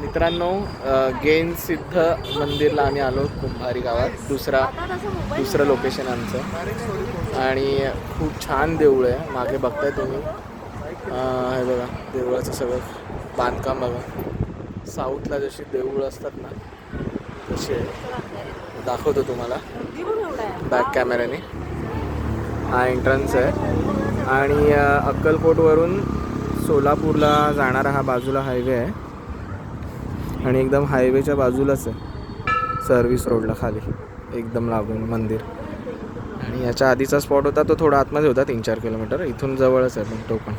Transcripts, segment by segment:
मित्रांनो, गेन सिद्ध मंदिरला आम्ही आलो कुंभारी गावात. दुसरं लोकेशन आमचं आणि खूप छान देऊळ आहे. मागे बघताय तुम्ही, हे बघा देवळाचं सगळं बांधकाम बघा. साऊथला जशी देऊळ असतात ना तसे दाखवतो तुम्हाला बॅक कॅमेऱ्याने. हा एंट्रन्स आहे आणि अक्कलकोटवरून सोलापूरला जाणारा हा बाजूला हायवे आहे आणि एकदम हायवेच्या बाजूलाच आहे सर्व्हिस रोडला खाली एकदम लागून मंदिर. आणि याच्या आधीचा स्पॉट होता तो थोडा आतमध्ये होता, 3-4 किलोमीटर. इथून जवळच आहे पण तो पण.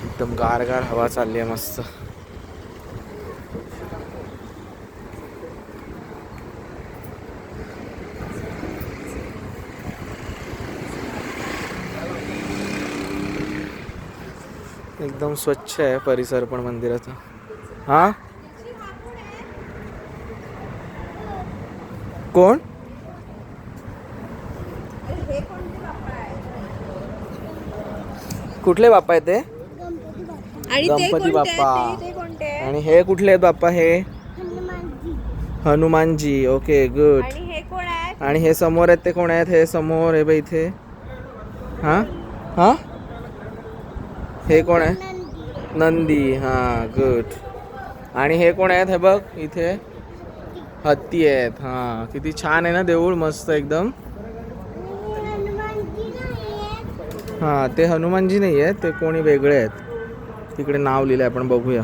एकदम गारगार हवा चालली आहे मस्त. एकदम स्वच्छ आहे परिसर पण मंदिराचा. हा कोण? कुठले बाप्पा आहेत ते? गणपती बाप्पा. आणि हे कुठले आहेत बाप्पा? हे हनुमानजी. Okay good. आणि हे समोर आहेत ते कोण आहेत? हे समोर हे बघ इथे. हा हा हे कोण आहे? नंदी. हा गुड. आणि हे कोण आहेत? हे बघ इथे हत्ती आहेत. हा किती छान आहे ना देऊळ, मस्त एकदम. हा ते हनुमानजी नाही आहेत, ते कोणी वेगळे आहेत. तिकडे नाव लिहिलंय, आपण बघूया.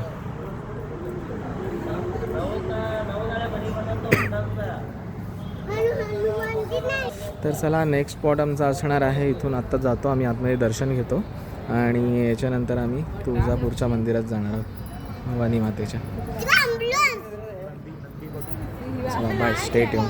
तर चला, नेक्स्ट स्पॉट आमचा असणार आहे इथून. आत्ता जातो आम्ही आतमध्ये, दर्शन घेतो आणि याच्यानंतर आम्ही तुळजापूरच्या मंदिरात जाणार आहोत, भवानी मातेच्या. चला बाय, स्टे ट्यून.